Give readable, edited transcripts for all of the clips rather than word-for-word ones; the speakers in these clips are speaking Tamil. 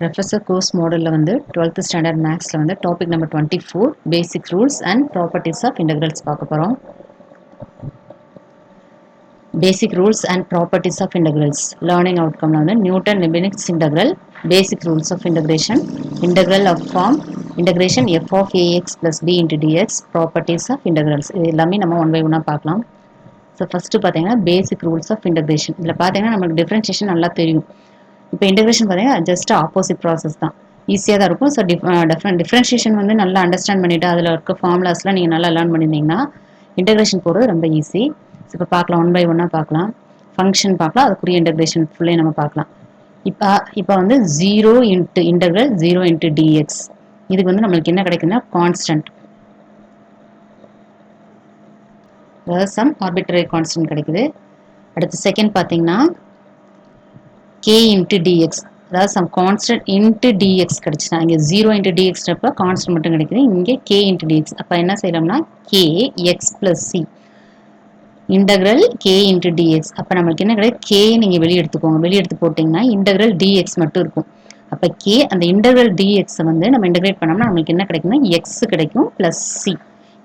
Professor course model வந்து 12th standard mathsல வந்து topic number 24 basic rules and properties of integrals பார்க்க போறோம். Basic rules and properties of integrals learning outcome வந்து Newton-Leibniz integral, basic rules of integration, integral of form, integration f of ax plus b into dx, properties of integrals இது எல்லாமே நம்ம ஒன் பை ஒன்னா பார்க்கலாம். ஸோ ஃபஸ்ட்டு பார்த்தீங்கன்னா பேசிக் ரூல்ஸ் ஆஃப் இன்டகிரேஷன். இதில் பார்த்தீங்கன்னா நமக்கு டிஃப்ரென்ஷியேஷன் நல்லா தெரியும். இப்போ இன்டகிரேஷன் பார்த்தீங்கன்னா ஜஸ்ட் ஆப்போசிட் ப்ராசஸ் தான், ஈஸியாக தான் இருக்கும். ஸோ டிஃப்ரென்ஷியேஷன் வந்து நல்லா அண்டர்ஸ்டாண்ட் பண்ணிவிட்டு அதில் இருக்க ஃபார்முலாஸ்லாம் நீங்கள் நல்லா லேர்ன் பண்ணியிருந்தீங்கன்னா இன்டகிரேஷன் போகிறது ரொம்ப ஈஸி. ஸோ இப்போ பார்க்கலாம், ஒன் பை ஒன்னாக பார்க்கலாம். ஃபங்க்ஷன் பார்க்கலாம், அதுக்குரிய இன்டகிரேஷன் ஃபுல்லே நம்ம பார்க்கலாம். இப்போ வந்து 0 இன்ட்டு இன்டகிரல் 0 இன்ட்டு டிஎக்ஸ், இதுக்கு வந்து நம்மளுக்கு என்ன கிடைக்குதுன்னா கான்ஸ்டன்ட், அதாவது சம் ஆர்பிட்ரரி கான்ஸ்டன்ட் கிடைக்குது. அடுத்து செகண்ட் பார்த்தீங்கன்னா k இன்ட்டு டிஎக்ஸ், அதாவது சம் கான்ஸ்டன்ட் இன்ட்டு டிஎக்ஸ் கிடைச்சுனா, இங்கே 0 இன்ட்டு டிஎக்ஸ்ன்றப்ப கான்ஸ்டன்ட் மட்டும் கிடைக்குது, இங்கே k இன்ட்டு டிஎக்ஸ். அப்போ என்ன செய்யலாம்னா k X plus C integral k into dx. அப்போ நம்மளுக்கு என்ன கிடையாது, k நீங்கள் வெளியே எடுத்துக்கோங்க, வெளியே எடுத்து போட்டிங்கன்னா இன்டகிரல் டிஎக்ஸ் மட்டும் இருக்கும். அப்போ k அந்த இன்டகிரல் டிஎக்ஸை வந்து நம்ம இன்டகிரேட் பண்ணோம்னா நம்மளுக்கு என்ன கிடைக்கும்னா எக்ஸ் கிடைக்கும் ப்ளஸ் சி.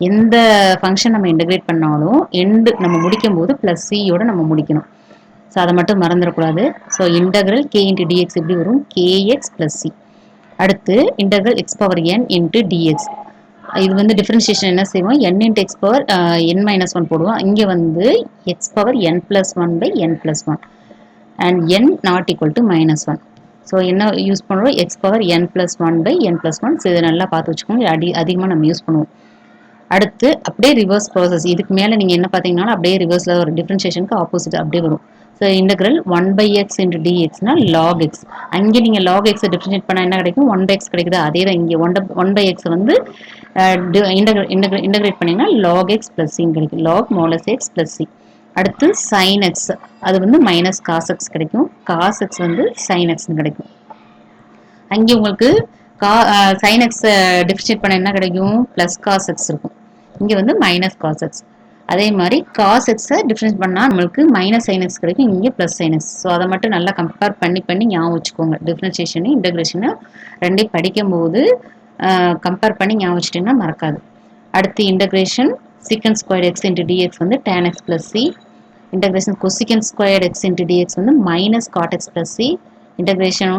எந்த ஃபங்க்ஷன் நம்ம இன்டகிரேட் பண்ணாலும் எண்டு நம்ம முடிக்கும் போது ப்ளஸ் சியோட நம்ம முடிக்கணும். ஸோ அதை மட்டும் மறந்துடக்கூடாது. So integral K into d x எப்படி வரும், கேஎக்ஸ் ப்ளஸ் சி. அடுத்து integral X power N into d x. இது வந்து டிஃப்ரென்ஷியேஷன் என்ன செய்வோம், N into X power N minus one போடுவோம். இங்கே வந்து X power N plus one by N plus one and N not equal to minus one. So என்ன யூஸ் பண்ணுறோம், X power N plus one by N plus one. So இதை நல்லா பார்த்து வச்சுக்கோங்க, அதிகமாக நம்ம யூஸ் பண்ணுவோம். அடுத்து அப்படியே ரிவர்ஸ் ப்ராசஸ், இதுக்கு மேலே நீங்கள் என்ன பார்த்தீங்கன்னா அப்படியே ரிவர்ஸில் ஒரு டிஃப்ரென்ஷியேஷனுக்கு ஆப்போசிட் அப்படியே வரும். ஸோ இன்டகிரல் 1/x இன்ட்டு டிஎக்ஸ்னா லாக் எக்ஸ். அங்கே நீங்கள் லாக் எக்ஸை டிஃப்ரென்ஷியேட் பண்ணால் என்ன கிடைக்கும், 1/x கிடைக்குது. அதே தான் இங்கே 1/x வந்து இன்டகிரேட் பண்ணிங்கன்னா லாக் எக்ஸ் ப்ளஸ் சின்னு கிடைக்கும், லாக் மோலஸ் எக்ஸ் ப்ளஸ் சி. அடுத்து சைன் எக்ஸ், அது வந்து மைனஸ் காஸ் எக்ஸ் கிடைக்கும், காஸ் எக்ஸ் வந்து சைன் எக்ஸ்னு கிடைக்கும். அங்கே உங்களுக்கு சைன் எக்ஸ் டிஃப்ரென்ஷியேட் பண்ண என்ன கிடைக்கும், ப்ளஸ் காஸ் எக்ஸ் இருக்கும், இங்கே வந்து மைனஸ் காஸ் எக்ஸ். அதே மாதிரி காஸ் எக்ஸை டிஃப்ரென்ஸ் பண்ணால் நம்மளுக்கு மைனஸ் சைன் எக்ஸ் கிடைக்கும், இங்கே ப்ளஸ் சைன் எக்ஸ். ஸோ அதை மட்டும் நல்லா கம்பேர் பண்ணி ஞாபகம் வச்சுக்கோங்க. டிஃப்ரென்ஷியேஷனு இன்டகிரேஷனு ரெண்டையும் படிக்கும்போது கம்பேர் பண்ணி ஞாபகம் வச்சுட்டிங்கன்னா மறக்காது. அடுத்து integration secant square x into dx வந்து tan x plus c. Integration cosecant square x into dx வந்து minus cot x plus c. Integration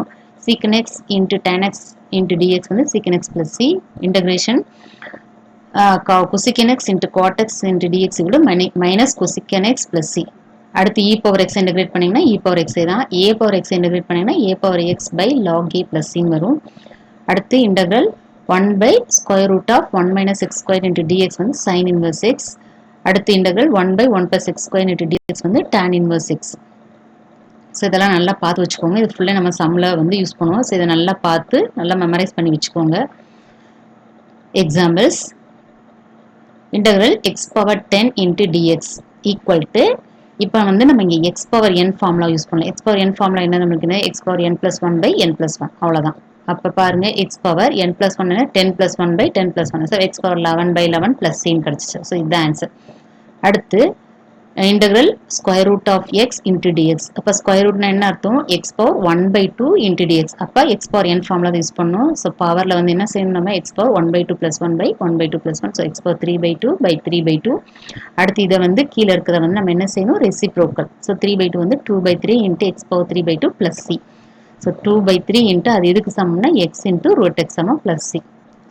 secant x into tan x into dx வந்து சீக்கன் எக்ஸ் ப்ளஸ் சி. இன்டகிரேஷன் cosecant x into cot x into dx இவ்வளோ minus cosecant x plus c. அடுத்து e பவர் x இன்டகிரேட் பண்ணிங்கன்னா e பவர் x தான், a பவர் x இன்டகிரேட் பண்ணிங்கன்னா a power x by log a plus c வரும். அடுத்து integral 1 by square root of 1 minus x square into dx வந்து sin inverse x. அடுத்து integral 1 by 1 plus x square into dx வந்து tan inverse x. ஸோ இதெல்லாம் நல்லா பார்த்து வச்சுக்கோங்க, இது ஃபுல்லாக நம்ம சம்மில் வந்து யூஸ் பண்ணுவோம். ஸோ இதை நல்லா பார்த்து நல்லா மெமரைஸ் பண்ணி வச்சுக்கோங்க. Examples, integral x power 10 into dx equal to, இப்போ வந்து நம்ம இங்கே x power n formula use பண்ணலாம். x power n ஃபார்முலா என்ன நம்மளுக்கு, x power n plus 1 by n plus 1 அவ்வளோதான். அப்போ பாருங்க x power n plus 1 10 plus 1 by 10 plus 1, so x power 11 by 11 plus c கிடச்சிச்சு. ஸோ இதுதான் ஆன்சர். அடுத்து integral square root of X into dx. அப்போ ஸ்கொயர் ரூட்னா என்ன அர்த்தம், எக்ஸ் பவர் 1/2 இன்ட்டு டிஎக்ஸ். அப்போ X power N formula use பண்ணணும். ஸோ பவரில் வந்து என்ன செய்யணும், நம்ம X power 1/2 plus 1/1/2 plus 1, so X power 3/2/3/2. அடுத்து இதை வந்து கீழே இருக்கிறத வந்து நம்ம என்ன செய்யணும், ரெசிப்ரோக்கல். ஸோ 3/2 வந்து 2/3 into X power 3/2 plus c. So 2/3 into அது எதுக்கு சமம்னா எக்ஸ் இன்ட்டு ரூட் எக்ஸ் சமம் ப்ளஸ் சி.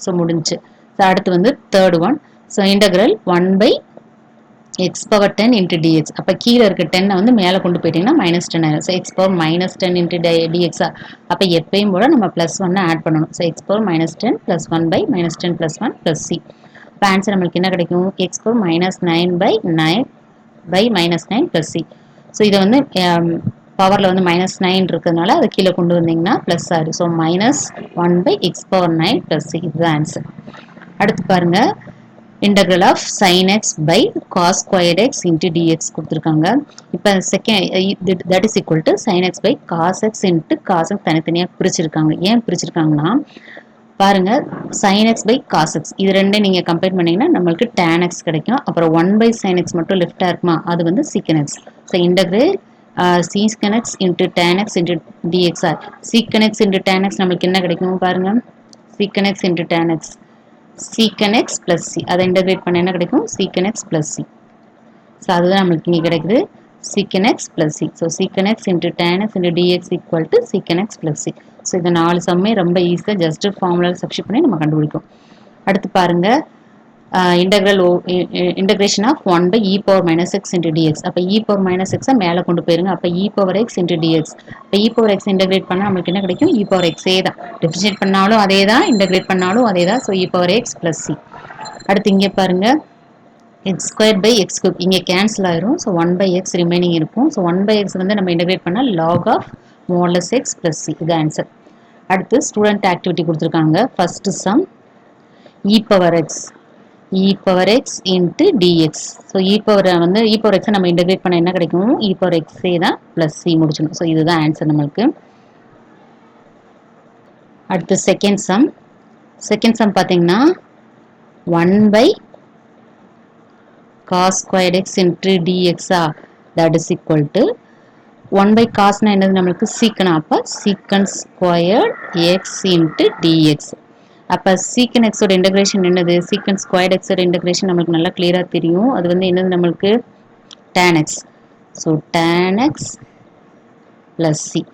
ஸோ முடிஞ்சு. ஸோ அடுத்து வந்து third one. So integral 1/x power 10 into dx. அப்போ கீழே இருக்க 10 வந்து மேலே கொண்டு போயிட்டீங்கன்னா மைனஸ் 10 ஆயிடும். So X power minus 10 into டிஎக்ஸா. அப்போ எப்பயும் போல நம்ம ப்ளஸ் 1 ஆட் பண்ணணும். So X power minus 10 plus 1 by minus 10 plus 1 plus c. இப்போ ஆன்சர் நம்மளுக்கு என்ன கிடைக்கும், x power minus 9 by 9 by minus 9 plus c. So இதை வந்து பவரில் வந்து மைனஸ் 9 இருக்கிறதுனால அதை கீழே கொண்டு வந்தீங்கன்னா ப்ளஸ் ஆயிடும். So minus 1 by X power 9 plus C, இதுதான் ஆன்சர். அடுத்து பாருங்க, integral of sin x by cos squared x into dx கொடுத்துருக்காங்க. இப்போ second that is equal to sin x by cos x into cos x தனித்தனியாக பிரிச்சிருக்காங்க. ஏன் பிரிச்சிருக்காங்கன்னா பாருங்க, sin x by cos x இது ரெண்டே நீங்கள் கம்பேர் பண்ணிங்கன்னா நம்மளுக்கு tan x கிடைக்கும். அப்புறம் 1 by sin x மட்டும் லெஃப்டாக இருக்குமா, அது வந்து secant x. So integrate sec x into tan x into dx sec x into tan x நமக்கு என்ன கிடைக்கும் பாருங்க sec x into tan x sec x plus c அதை இன்டகிரேட் பண்ண என்ன கிடைக்கும் sec x plus c so அதுதான் நம்மளுக்கு இங்கே கிடைக்குது sec x plus c so sec x into tan x into dx equal to sec x plus c so இந்த 4 சம்மே ரொம்ப ஈஸியாக ஜஸ்ட் ஃபார்முலாவில் சப்ஸ்டிட் பண்ணி நம்ம கண்டுபிடிக்கும் அடுத்து பாருங்க integration of 1 by e power minus x into dx அப்ப e power minus x மேல கொண்டு போயிருங்க அப்ப e power x into dx அப்ப e power x integrate பண்ணா நமக்கு என்ன கிடைக்கும் e power x தான் differentiate பண்ணாலும் அதே தான் integrate பண்ணாலும் அதே தான் so e power x plus c அடுத்து இங்க பாருங்க x squared by x cube இங்க cancel ஆயிரும் so 1 by x remaining இருக்கும் so 1 by x வந்து நம்ம integrate பண்ணா log of modulus x plus c இது ஆன்சர் அடுத்து ஸ்டூடெண்ட் ஆக்டிவிட்டி கொடுத்திருக்காங்க first sum e power x into dx so e power x நம்ம இன்டகிரேட் பண்ண என்ன கிடைக்கும் e power x தான் plus c முடிச்சிடும் so இதுதான் ஆன்சர் நமக்கு அடுத்து செகண்ட் சம் பாத்தீங்கன்னா 1 by cos squared x into dx that is equal to 1 by cos னா என்னது நமக்கு secant அப்ப secant squared x into dx அப்ப secant x ஓட இன்டகிரேஷன் என்னது secant squared x ஓட இன்டகிரேஷன் நமக்கு நல்லா கிளியரா தெரியும் அது வந்து என்னது நமக்கு tan x so tan x plus c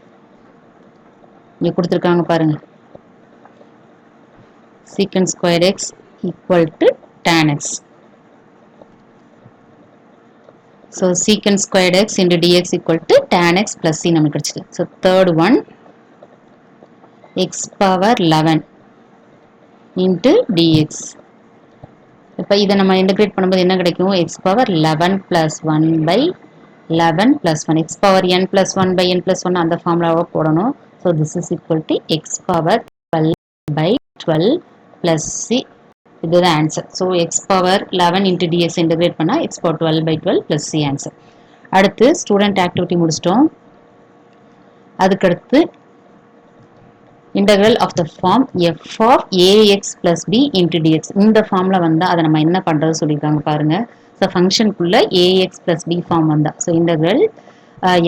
இங்க கொடுத்திருக்காங்க பாருங்க secant squared x equal to tan x so secant squared x into dx equal to tan x plus c நமக்கு கிடைச்சிது so third one x power 11 into dx இப்ப இத நம்ம இன்டகிரேட் பண்ணும்போது என்ன கிடைக்கும் x power 11 plus 1 by 11 plus 1 x power n plus 1 by n plus 1 அந்த ஃபார்முலாவை போடணும் so this is equal to x power 12 by 12 plus c இதுதான் answer so x power 11 into dx integrate பண்ணா x power 12 by 12 plus c answer அடுத்து ஸ்டூடெண்ட் ஆக்டிவிட்டி முடிச்சிட்டோம் அதுக்கு அடுத்து integral of the form f of ax plus b into dx இந்த ஃபார்ம்ல வந்தா அதை நம்ம என்ன பண்றது சொல்லிருக்காங்க பாருங்க so ஃபங்க்ஷன் குள்ள ax plus b ஃபார்ம் வந்தா so integral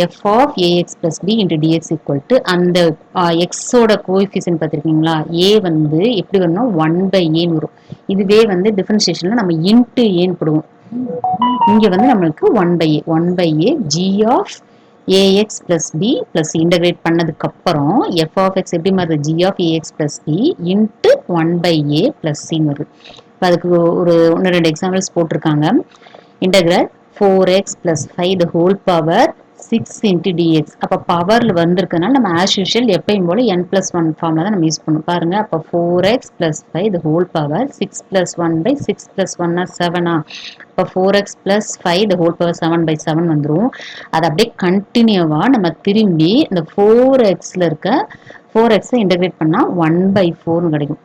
f of ax plus b into dx equal to அந்த x ஓட கோஎஃபிஷியன்ட் பார்த்திருக்கீங்களா a வந்து எப்படி வரணும் 1 by a ன்னு வரும் இதுவே வந்து டிஃபரன்ஷியேஷன்ல நம்ம into a ன்னு போடுவோம் இங்க வந்து நமக்கு 1 by a g of ax plus b plus integrate பண்ணதுக்கு அப்புறம் f of x எப்படி மாறுது g of ax plus b into 1 by a plus c வருது அதுக்கு ஒரு ஒன்று ரெண்டு எக்ஸாம்பிள்ஸ் போட்டிருக்காங்க integral 4x plus 5 the whole power 6 into dx அப்ப பவர்ல வந்திருக்கனால நம்ம as usual எப்பயும் போல n plus 1 ஃபார்ம்ல தான் நம்ம யூஸ் பண்ணுவோம் பாருங்க அப்ப 4x plus 5 the whole power 6 plus 1 by 6 plus 1 7 அப்ப 4x plus 5 the whole power 7 by 7 வந்துரும் அது அப்படியே கண்டினியூவா நம்ம திரும்பி இந்த 4xல இருக்க 4x இன்டகிரேட் பண்ணா 1 by 4 ன்னு கிடைக்கும்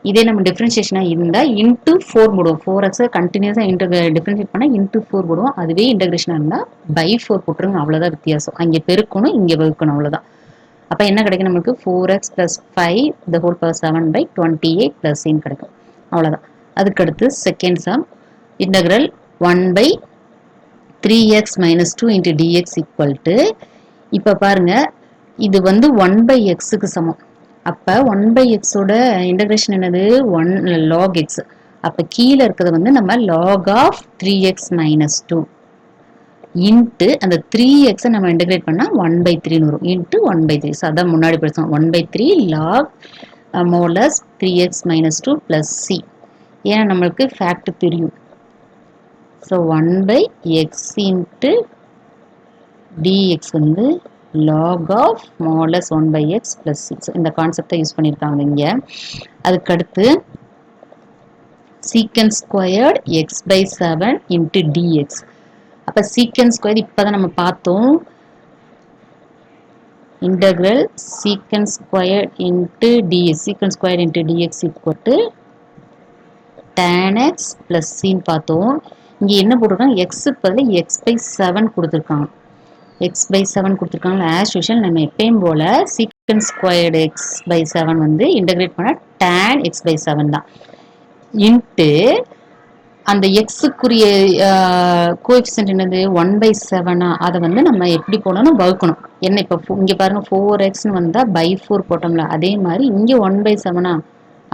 இதே நம்ம டிஃபரன்ஷியேஷனா இருந்தா into 4 போடுவோம் 4x கண்டினியூஸா டிஃபரன்ஷியேட் பண்ணா into 4 போடுவோம் அதுவே இன்டகிரேஷனா இருந்தா by 4 போட்டுருங்க அவ்வளவுதான் வித்தியாசம் அங்க பெருக்கணும் இங்க வகுக்கணும் அவ்வளவுதான் அப்ப என்ன கிடைக்கும் நமக்கு 4x plus 5 the whole power 7 by 28 plus c கிடைக்கும் அவ்வளவுதான் அதுக்கு அடுத்து second sum integral 1 by 3x minus 2 into dx equal to இப்ப பாருங்க இது வந்து 1 by x க்கு சமம் அப்ப 1 by x ஓட இன்டகிரேஷன் என்னது 1 log x அப்ப கீழ இருக்கிறது வந்து நம்ம log of 3x minus 2 into அந்த 3x நம்ம இன்டகிரேட் பண்ணா 1 by 3 ன்னு வரும் into 1 by 3 அதான் முன்னாடி படிச்சோம் 1 by 3 log modulus 3x minus 2 plus c ஏன்னா நம்மளுக்கு ஃபேக்ட் தெரியும் so 1 by x into dx வந்து log of modulus 1 by x plus 6 இந்த கான்செப்டை யூஸ் பண்ணிருக்காங்க இங்க அதுக்கு அடுத்து secant squared x by 7 into dx அப்ப secant squared இப்பதான் நம்ம பார்த்தோம் integral secant squared into dx secant squared into dx equal to tan x plus c ன்னு பார்த்தோம் இங்க என்ன போட்டிருக்காங்க x பதிலா x by 7 கொடுத்திருக்காங்க x by 7 கொடுத்திருக்காங்க as usual நம்ம எப்பயும் போல secant squared x by 7 வந்து இன்டகிரேட் பண்ணா tan x by 7 தான் into அந்த எக்ஸுக்குரிய கோஎஃபிஷியன்ட் என்னது 1/7 அதை வந்து நம்ம எப்படி போடணும் வகுக்கணும். என்ன இப்போ இங்க பாருங்க 4x வந்தா by 4 போட்டோம்ல, அதே மாதிரி இங்க 1/7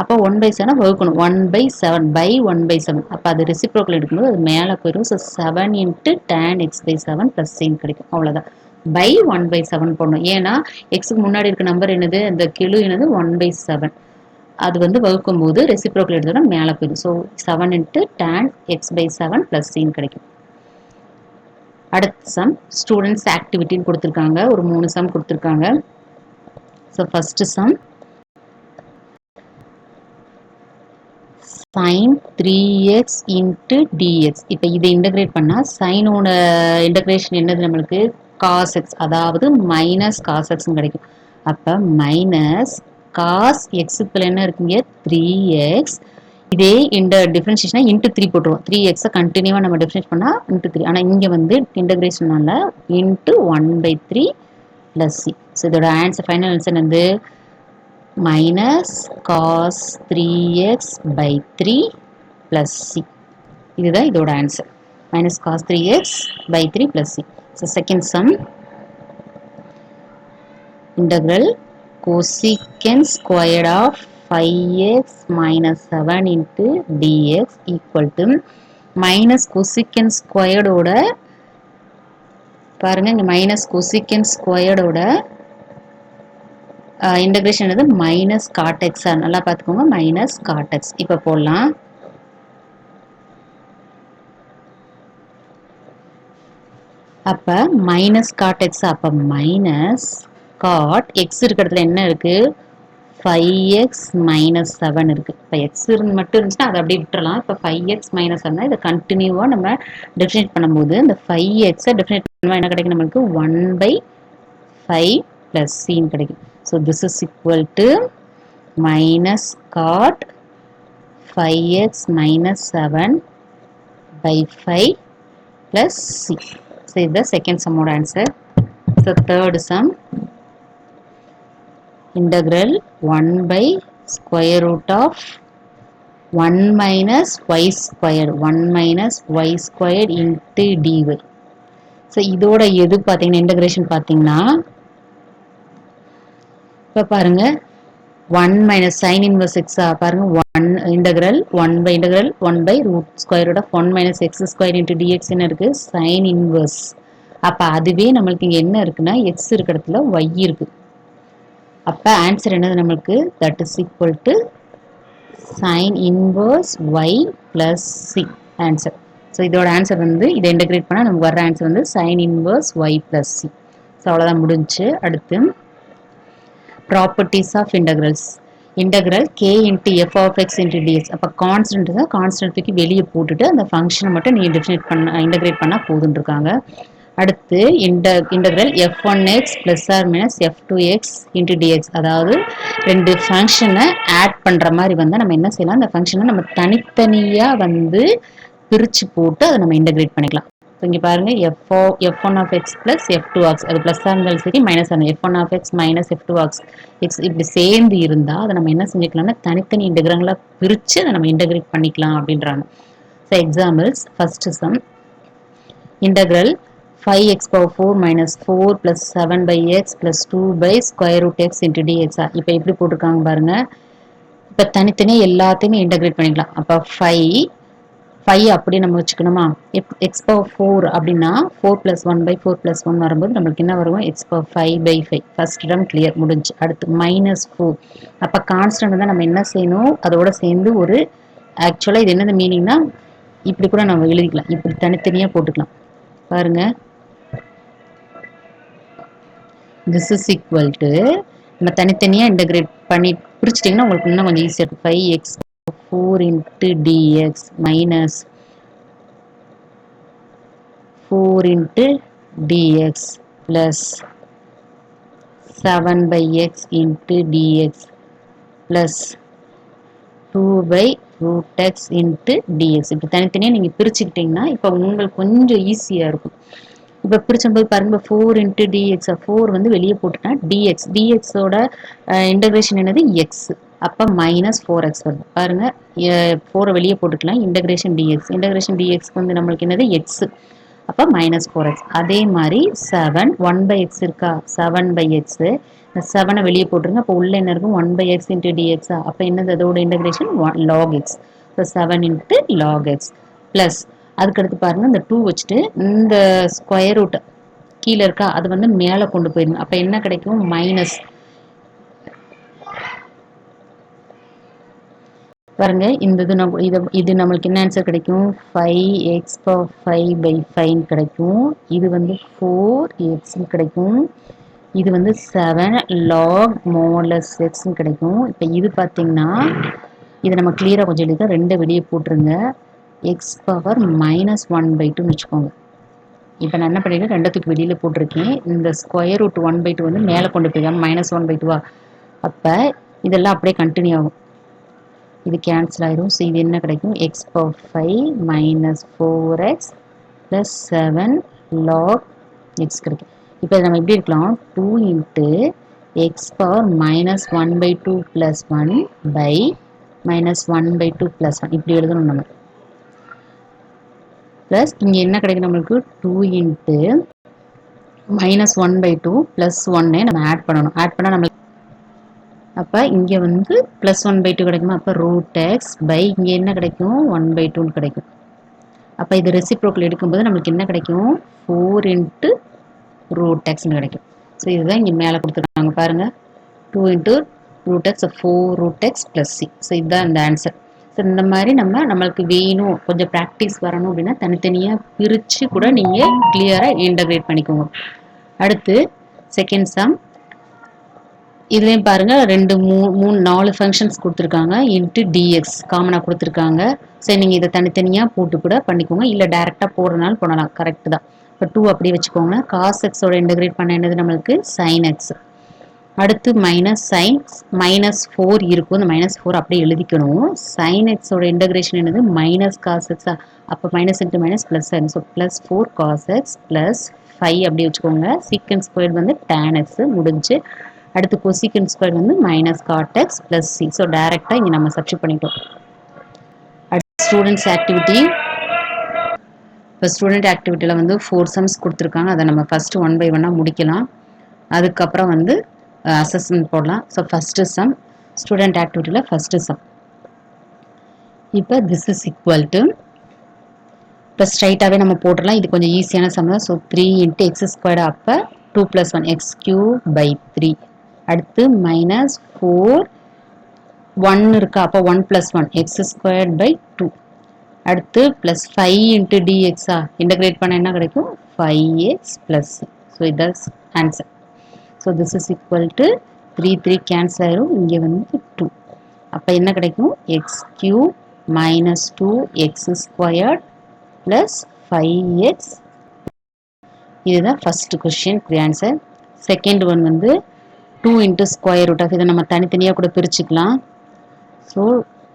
அப்போ 1/7 வகுக்கணும். 1/7 by 1/7 அப்போ அது ரெசிப்ரோக்கல் எடுக்கும்போது அது மேலே போயிடும். ஸோ 7 × tan x/7 + c கிடைக்கும். அவ்வளோதான். by 1/7 போடணும். ஏன்னா எக்ஸுக்கு முன்னாடி இருக்க நம்பர் என்னது, இந்த கெழு என்னது 1/7. அது வந்து வகுக்கும் போது ரெசிப்ரோக்கல் எடுத்தோம்னா மேலே போயிடும். ஸோ 7 × tan x/7 + c கிடைக்கும். அடுத்த சம் ஸ்டூடெண்ட்ஸ் ஆக்டிவிட்டின்னு கொடுத்துருக்காங்க. ஒரு 3 சம் கொடுத்துருக்காங்க. So first sum sin 3x × dx. இப்போ இதை இன்டகிரேட் பண்ணால் சைனோட இன்டகிரேஷன் என்னது நம்மளுக்கு cos x, அதாவது மைனஸ் cos x கிடைக்கும். அப்போ மைனஸ் cos x என்ன இருக்குங்க 3x. இதே இந்த டிஃபரன்ஷியேஷனை இன்ட்டு 3 போட்டுருவோம். 3x கண்டினியூவாக நம்ம டிஃபரன்ஷியேட் பண்ணால் இன்ட்டு 3. ஆனால் இங்கே வந்து இன்டகிரேஷனால இன்ட்டு 1/3 + c. ஸோ இதோட ஆன்சர் ஃபைனல் ஆன்சர் வந்து மைனஸ் cos 3x/3 + c. இதுதான் இதோட answer. Minus cos 3x/3 + c. So second sum integral cosecant squared of 5x - 7 into dx equal to minus cosecant squared ஓட பாருங்க இங்க minus cosecant squared ஓட இன்டகிரேஷன் என்னது minus cot x. நல்லா பார்த்துக்கோங்க minus cot x. இப்போ போடலாம். அப்ப minus cot x அப்ப minus cot x இருக்கிற இடத்துல என்ன இருக்கு 5x - 7 இருக்கு. இப்போ x மட்டும் இருந்துச்சுன்னா அதை அப்படியே விட்டுறலாம். இப்போ 5x - 7 இதை கண்டினியூவா நம்ம டிஃபரன்ஷியேட் பண்ணும்போது இந்த 5x டிஃபரன்ஷியேட் பண்ணும்போது என்ன கிடைக்கும் நம்மளுக்கு 1/5 + c கிடைக்கும். So this is equal to minus cot 5x - 7/5 + c. So this is the second sum oda answer. So third sum integral 1/√1 - y squared 1 - y squared into dy. So இதோட எது பாத்தீங்கன்னா இன்டகிரேஷன் பாத்தீங்கன்னா இப்ப பாருங்க 1 - sin inverse x பாருங்க 1 integral 1/√1 - x square into dx என்ன இருக்கு sin inverse. அப்ப அதுவே நம்மளுக்கு இங்க என்ன இருக்குன்னா x இருக்கிற இடத்துல y இருக்கு. அப்ப ஆன்சர் என்னது நம்மளுக்கு that is equal to sin inverse y plus c answer. So இதோட ஆன்சர் வந்து இதை இன்டகிரேட் பண்ணால் நமக்கு வர ஆன்சர் வந்து sin inverse y plus c. So அவ்வளோதான் முடிஞ்சு. அடுத்து properties of integrals. Integral k into f of x into dx. அப்போ கான்ஸ்டன்ட் தான், கான்ஸ்டன்ட் தூக்கி வெளியே போட்டுட்டு அந்த ஃபங்க்ஷனை மட்டும் நீங்கள் இன்டகிரேட் பண்ணால் போதுன்னு இருக்காங்க. அடுத்து integral f1x + or - f2x into dx. அதாவது ரெண்டு ஃபங்க்ஷனை ஆட் பண்ணுற மாதிரி வந்து நம்ம என்ன செய்யலாம், அந்த ஃபங்க்ஷனை நம்ம தனித்தனியாக வந்து பிரித்து போட்டு அதை நம்ம இன்டகிரேட் பண்ணிக்கலாம். ஸோ இங்கே பாருங்கள் f1(x) + f2(x) அது ப்ளஸ்ஸாக இருந்தாலும் சரி மைனஸாக இருந்தாலும் f1(x) - f2(x) இப்படி சேர்ந்து இருந்தால் அதை நம்ம என்ன செஞ்சுக்கலாம்னா தனித்தனி இன்டகிரலாக பிரித்து அதை நம்ம இன்டகிரேட் பண்ணிக்கலாம் அப்படின்றாங்க. So examples first sum integral 5x⁴ - 4 + 7/x + 2/√x into dx. இப்போ எப்படி போட்டிருக்காங்க பாருங்க. இப்போ தனித்தனியாக எல்லாத்தையுமே இன்டகிரேட் பண்ணிக்கலாம். அப்போ 5 அப்படி நம்ம வச்சுக்கணுமா, x⁴ அப்படின்னா 4 + 1/4 + 1 வரும்போது நம்மளுக்கு என்ன வரும் x⁵/5 ஃபர்ஸ்ட் டேர்ம் கிளியர் முடிஞ்சு. அடுத்து -4 அப்போ கான்ஸ்டன்ட் தான் நம்ம என்ன செய்யணும் அதோட சேர்ந்து ஒரு ஆக்சுவலாக இது என்னது மீனிங்னா இப்படி கூட நம்ம எழுதிக்கலாம், இப்படி தனித்தனியாக போட்டுக்கலாம் பாருங்க. this is equal to நம்ம தனித்தனியாக இன்டகிரேட் பண்ணி பிரிச்சிட்டிங்கன்னா உங்களுக்கு இன்னும் கொஞ்சம் ஈஸியாக இருக்கும். 5x⁴ into dx minus 4 into dx plus 7/x into dx plus 2/√x into dx. இப்போ தனித்தனியாக நீங்கள் பிரிச்சுக்கிட்டிங்கன்னா இப்போ உங்களுக்கு கொஞ்சம் ஈஸியாக இருக்கும். இப்போ பிரிச்சும்போது பாருங்க 4 into dx 4 வந்து வெளியே போட்டுட்டா dx ஓட இன்டகிரேஷன் என்னது x. அப்போ மைனஸ் 4x வருது பாருங்க. 4 வெளியே போட்டுக்கலாம். இன்டகிரேஷன் டிஎக்ஸ் வந்து நம்மளுக்கு என்னது எக்ஸ். அப்போ மைனஸ் 4x. அதே மாதிரி 7 1/x இருக்கா, 7/x. இந்த 7 வெளியே போட்டுருங்க. அப்போ உள்ள என்ன இருக்கும், 1/x இன்ட்டு டிஎக்ஸா. அப்போ என்னது அதோட integration log x. So 7 into log x plus அதுக்கடுத்து பாருங்க இந்த 2 வச்சுட்டு இந்த ஸ்கொயர் ரூட் கீழே இருக்கா அது வந்து மேலே கொண்டு போயிருங்க. அப்போ என்ன கிடைக்கும், மைனஸ் பாருங்க இந்த இது நம்மளுக்கு என்ன ஆன்சர் கிடைக்கும், 5x/5/5 கிடைக்கும். இது வந்து 4x கிடைக்கும். இது வந்து 7 log மோலஸ் x கிடைக்கும். இப்போ இது பார்த்தீங்கன்னா இதை நம்ம கிளியராக கொஞ்சம் எழுதிக்க, 2 வெளியே போட்டுருங்க. x⁻−1/2 வச்சுக்கோங்க. இப்போ நான் என்ன பண்ணிருக்கேன், 2த்துக்கு வெளியில் போட்டிருக்கேன். இந்த ஸ்கொயர் ரூட் 1/2 வந்து மேலே கொண்டு போய் -1/2. அப்போ இதெல்லாம் அப்படியே கண்டினியூ ஆகும். இது கேன்சல் ஆயிரும். ஸோ இது என்ன கிடைக்கும், x⁻5−4x + 7 log x கிடைக்கும். இப்போ நம்ம எப்படி இருக்கலாம், 2 இன்ட்டு x⁻−1/2 + 1 -1/2 + 1 இப்படி எழுதணும் நம்ம. ப்ளஸ் இங்கே என்ன கிடைக்கும் நம்மளுக்கு, 2 இன்ட்டு -1/2 + 1 நம்ம ஆட் பண்ணணும். ஆட் பண்ணால் நம்மளுக்கு அப்போ இங்கே வந்து +1/2 கிடைக்குமா. அப்போ √x இங்கே என்ன கிடைக்கும், 1/2 கிடைக்கும். அப்போ இது ரெசிப்ரோக்கல் எடுக்கும்போது நம்மளுக்கு என்ன கிடைக்கும், 4 இன்ட்டு √x கிடைக்கும். ஸோ இதுதான் இங்கே மேலே கொடுத்துருக்காங்க பாருங்கள், 2 into √x 4√x + c. So இதுதான் இந்த ஆன்சர். ஸோ இந்த மாதிரி நம்மளுக்கு வேணும் கொஞ்சம் ப்ராக்டிஸ் வரணும் அப்படின்னா தனித்தனியாக பிரித்து கூட நீங்கள் கிளியராக இன்டகிரேட் பண்ணிக்கோங்க. அடுத்து செகண்ட் சம். இதுலேயும் பாருங்கள் 2 3 4 ஃபங்க்ஷன்ஸ் கொடுத்துருக்காங்க. இன்ட்டு டிஎக்ஸ் காமனாக கொடுத்துருக்காங்க. சரி நீங்கள் இதை தனித்தனியாக போட்டு கூட பண்ணிக்கோங்க, இல்லை டேரெக்டாக போடுறதுனால போடலாம், கரெக்டு தான். இப்போ 2 அப்படியே வச்சுக்கோங்க. cos x-ஓட இன்டகிரேட் பண்ண என்னது நம்மளுக்கு sin x. அடுத்து -4 இருக்கும். இந்த -4 அப்படியே எழுதிக்கணும். sin x-ஓட இன்டகிரேஷன் என்னது -cos x. அப்போ மைனஸ் இன்ட்டு மைனஸ் ப்ளஸ் ஆகும். ஸோ +4 cos x + 5 அப்படியே வச்சுக்கோங்க. சீக்கன் ஸ்கொயர் வந்து tan x முடிஞ்சு. அடுத்து கொசிக்கன் ஸ்கொயர் வந்து -cot x + c. ஸோ டேரெக்டாக இங்கே நம்ம சப்ஸ்டிட் பண்ணிட்டோம். அடுத்து ஸ்டூடெண்ட்ஸ் ஆக்டிவிட்டி. இப்போ ஸ்டூடெண்ட் ஆக்டிவிட்டியில் வந்து 4 சம்ஸ் கொடுத்துருக்காங்க. அதை நம்ம ஃபஸ்ட்டு 1 by 1 முடிக்கலாம். அதுக்கப்புறம் வந்து அசஸ்மெண்ட் போடலாம். ஸோ ஃபஸ்ட்டு சம் ஸ்டூடெண்ட் ஆக்டிவிட்டியில் ஃபஸ்ட்டு சம். இப்போ திஸ் இஸ் ஈக்குவல் டு, இப்போ ஸ்ட்ரைட்டாகவே நம்ம போட்டுடலாம். இது கொஞ்சம் ஈஸியான சம் தான். So 3 into x². அப்போ 2 + 1 x³ 3. அடுத்து -4 1 இருக்கா, அப்போ 1 + 1 x² 2. அடுத்து +5 இன்ட்டு dxஆ இன்டகிரேட் பண்ண என்ன கிடைக்கும், 5x + c. ஸோ இதுதான் answer. So this is equal to 3 cancel ஆயிரும். இங்கே வந்து 2. அப்போ என்ன கிடைக்கும், x³ - 2x² + 5x. இதுதான் first question answer. Second one வந்து 2 இன்ட்டு ஸ்கொயர் ரூட் ஆஃப், இதை நம்ம தனித்தனியாக கூட பிரிச்சுக்கலாம். So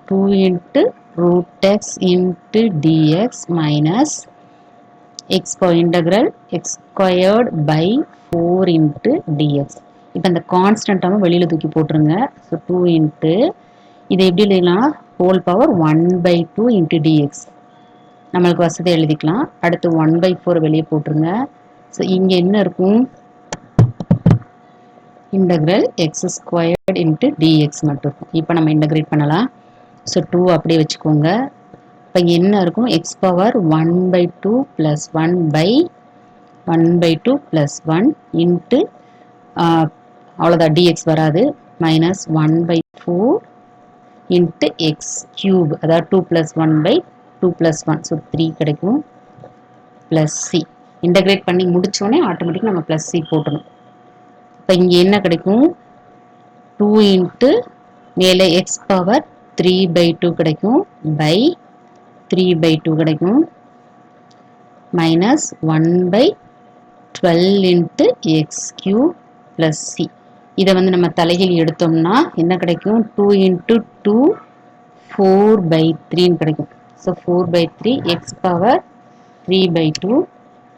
2 into √x into dx minus integral x² / 4 into dx. இப்போ இந்த கான்ஸ்டன்ட்டாகவும் வெளியில் தூக்கி போட்டுருங்க. ஸோ 2 இன்ட்டு இதை எப்படி எழுதலாம், ஹோல் பவர் 1/2 இன்ட்டு dx நம்மளுக்கு வசதி எழுதிக்கலாம். அடுத்து 1/4 வெளியே போட்டுருங்க. ஸோ இங்கே என்ன இருக்கும், இன்டகிரல் x² இன்ட்டு dx மட்டும் இருக்கும். இப்போ நம்ம இன்டகிரேட் பண்ணலாம். ஸோ 2 அப்படியே வச்சுக்கோங்க. இப்போ இங்கே என்ன இருக்கும், x⁻1/2 + 1/1/2 + 1 இன்ட்டு அவ்வளோதான், dx வராது, -1/4 இன்ட்டு x³ அதாவது 2 + 1/2 + 1. ஸோ 3 கிடைக்கும் ப்ளஸ் c. இன்டகிரேட் பண்ணி முடித்தோடனே ஆட்டோமேட்டிக்காக நம்ம +c போட்டணும். இப்போ இங்கே என்ன கிடைக்கும், 2 இன்ட்டு மேலே x⁻3/2 கிடைக்கும் பை 3/2 கிடைக்கும் -1/12 இன்ட்டு x³ + c. இதை வந்து நம்ம தலைகீழ் எடுத்தோம்னா என்ன கிடைக்கும், 2 இன்ட்டு 2 4/3 கிடைக்கும். So 4/3 x⁻3/2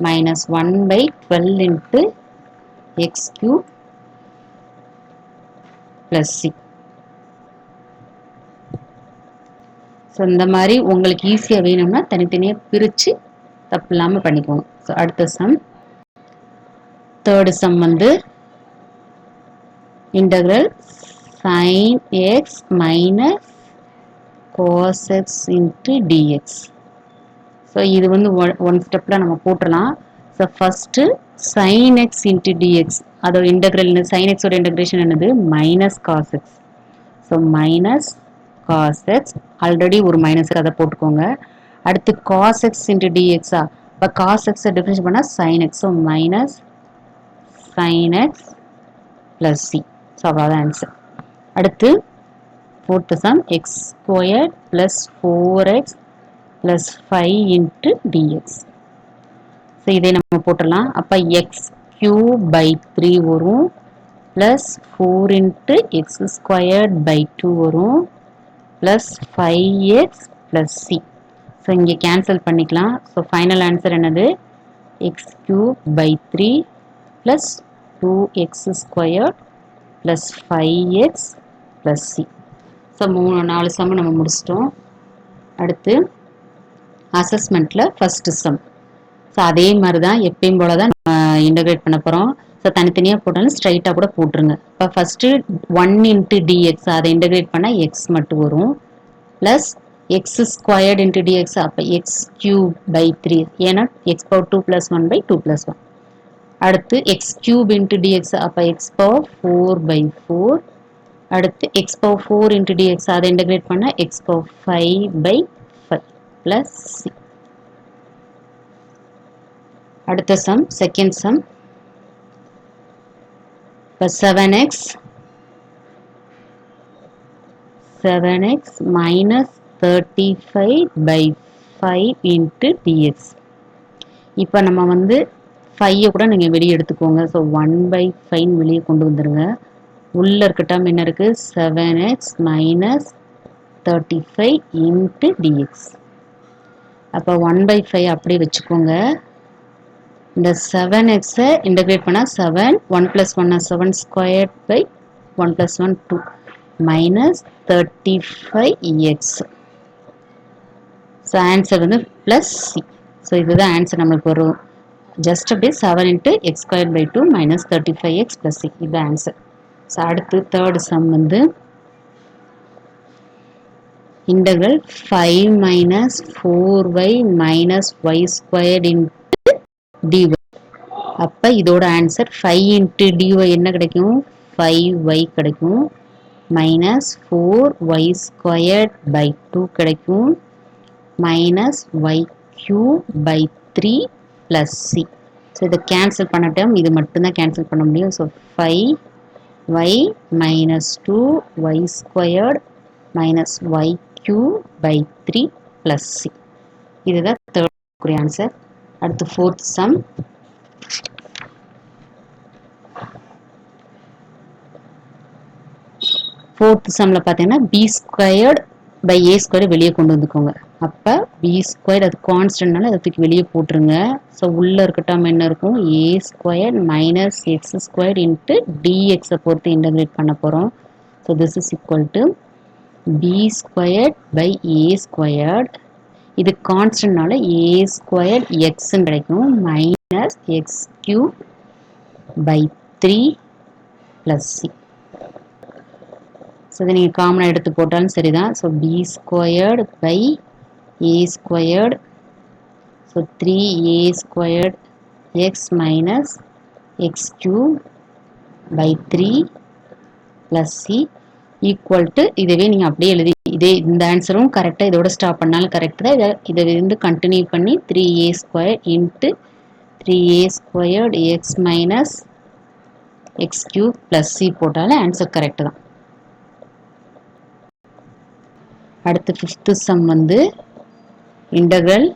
-1/12 into x³ + c. So இந்த மாதிரி உங்களுக்கு ஈஸியாக வேணும்னா தனித்தனியாக பிரித்து தப்பு இல்லாமல் பண்ணிக்கோங்க. ஸோ அடுத்த சம், தேர்டு சம் வந்து integral sin x minus cos x into dx. So இது வந்து ஒன் ஸ்டெப்பில் நம்ம போட்டுடலாம். So first sin x into dx, அதோட இன்டகிரல் sin x ஓட இன்டகிரேஷன் என்னது minus cos x. So minus cos x, already ஒரு மைனஸ் அதை போட்டுக்கோங்க. அடுத்து காஸ் எக்ஸ் இன்ட்டு டிஎக்ஸா, இப்போ காஸ் எக்ஸை டிஃபரன்ஸ் பண்ணால் sine x. So minus sine x plus c. So அவ்வளோதான் ஆன்சர். அடுத்து fourth sum, x square plus 4x plus 5 into dx. So இதை நம்ம போட்டுடலாம். அப்போ எக்ஸ் கியூப் பை 3 வரும், plus 4 into x squared by 2 வரும், plus 5x plus c. So இங்கே கேன்சல் பண்ணிக்கலாம். ஸோ ஃபைனல் ஆன்சர் என்னது x cube by 3 plus 2x squared plus 5x plus c. So 4 some நம்ம முடிச்சிட்டோம். அடுத்து அசஸ்மெண்ட்டில் ஃபஸ்ட்டு சம். ஸோ அதே மாதிரி தான் எப்பயும் போல தான் நம்ம இன்டகிரேட் பண்ண போகிறோம். ஸோ தனித்தனியாக போட்டாலும் ஸ்ட்ரைட்டாக கூட போட்டுருங்க. இப்போ ஃபஸ்ட்டு 1 இன்ட்டு டிஎக்ஸ், அதை இன்டகிரேட் பண்ணால் எக்ஸ் மட்டும் வரும், plus X squared into dx, அப்போ எக்ஸ் கியூப் பை 3, ஏன்னா எக்ஸ் பவர் 2 + 1 பை 2 + 1. அடுத்து எக்ஸ் கியூப் இன்ட்டு டிஎக்ஸ், அப்போ எக்ஸ் பவர் 4 பை 4. அடுத்து எக்ஸ் பவர் 4 இன்ட்டு டிஎக்ஸ், அதை இன்டகிரேட் பண்ணால் x power 5 by 5 plus c. அடுத்த சம், செகண்ட் சம். இப்போ 7x minus 35 by 5 into dx. இப்போ நம்ம வந்து 5 கூட நீங்கள் வெளியே எடுத்துக்கோங்க. ஸோ 1/5 வெளியே கொண்டு வந்துடுங்க. உள்ளே இருக்க டேர்ம் என்ன இருக்குது 7x மைனஸ் 35 இன்ட்டு டிஎக்ஸ். அப்போ 1/5 அப்படியே வச்சுக்கோங்க. இந்த 7xஐ இன்டகிரேட் பண்ணால் 7, 1 + 1 7 squared by 1 + 1 2 minus 35x. So answer வந்து ப்ளஸ் சி. ஸோ இதுதான் ஆன்சர் நம்மளுக்கு வரும். ஜஸ்ட் அப்படியே 7 into x square by 2 minus 35x plus C, இதுதான் ஆன்சர். ஸோ அடுத்து தேர்டு சம் வந்து integral 5 minus 4y minus y squared into dy. அப்போ இதோட ஆன்சர் 5 இன்ட்டு dy என்ன கிடைக்கும் 5y கிடைக்கும், மைனஸ் 4y ஸ்கொயர்ட் பை 2 கிடைக்கும், minus y cube by 3 plus c. So இதை கேன்சல் பண்ண டைம் இது மட்டும்தான் கேன்சல் பண்ண முடியும். So 5y minus 2y squared minus y cube by 3 plus C. இதுதான் தேர்ட் ஆன்சர். அடுத்து ஃபோர்த் சம். ஃபோர்த் சம்மில் பார்த்தீங்கன்னா b squared by a squared வெளியே கொண்டு வந்துக்கோங்க. அப்போ பி ஸ்கொயர் அது கான்ஸ்டன்ட்னால அதை தூக்கி வெளியே போட்டுருங்க. ஸோ உள்ளே இருக்க டேர்ம் என்ன இருக்கும் a square minus x square into டிஎக்ஸை பொறுத்து இன்டகிரேட் பண்ண போகிறோம். So this is equal to b square by a squared, இது கான்ஸ்டன்ட்னால ஏ ஸ்கொயர் எக்ஸ்ன்னு கிடைக்கும், minus x cube by 3 plus c. So இதை நீங்கள் காமனாக எடுத்து போட்டாலும் சரிதான். So b squared by a squared, so 3a squared x minus x cube by 3 plus c equal to, இதுவே நீங்கள் அப்படியே எழுதி இதே இந்த ஆன்சரும் கரெக்டாக இதோட ஸ்டாப் பண்ணாலும் கரெக்ட் தான். இதை வந்து கண்டினியூ பண்ணி 3a square into 3a squared x minus x cube plus c போட்டாலும் ஆன்சர் கரெக்டு தான். அடுத்து ஃபிஃப்த்து சம் வந்து இன்டகிரல்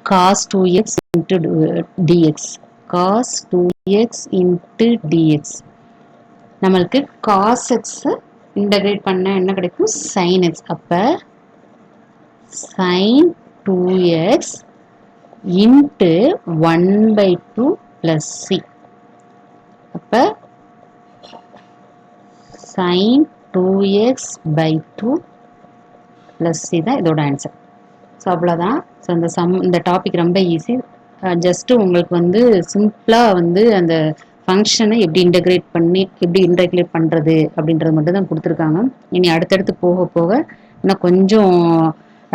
காஸ் 2x இன்ட்டு டிஎக்ஸ். காஸ் 2x இன்ட்டு டிஎக்ஸ் நம்மளுக்கு காஸ் எக்ஸை இன்டகிரேட் பண்ண என்ன கிடைக்கும் சைன் எக்ஸ். அப்போ sine 2x into 1/2 plus c. அப்போ sine 2x by 2 plus c தான் இதோட ஆன்சர். ஸோ அவ்வளோதான். ஸோ இந்த டாபிக் ரொம்ப ஈஸி. ஜஸ்ட்டு உங்களுக்கு வந்து சிம்பிளாக வந்து அந்த ஃபங்க்ஷனை எப்படி இன்டகிரேட் பண்ணுறது அப்படின்றது மட்டும் தான் கொடுத்துருக்காங்க. இனி அடுத்தடுத்து போக போக இன்னும் கொஞ்சம்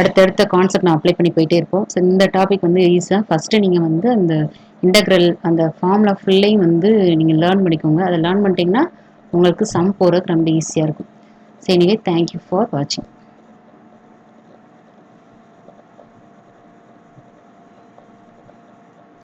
அடுத்தடுத்த கான்செப்ட் நான் அப்ளை பண்ணி போயிட்டே இருப்போம். ஸோ இந்த டாபிக் வந்து ஈஸியாக ஃபஸ்ட்டு நீங்கள் வந்து அந்த இன்டகிரல் அந்த ஃபார்முலா ஃபுல்லையும் வந்து நீங்கள் லேர்ன் பண்ணிக்கோங்க. அதை லேர்ன் பண்ணிட்டீங்கன்னா உங்களுக்கு சம் போடுறதுக்கு ரொம்ப ஈஸியாக இருக்கும். ஸோ எனிவே தேங்க்யூ ஃபார் வாட்சிங்.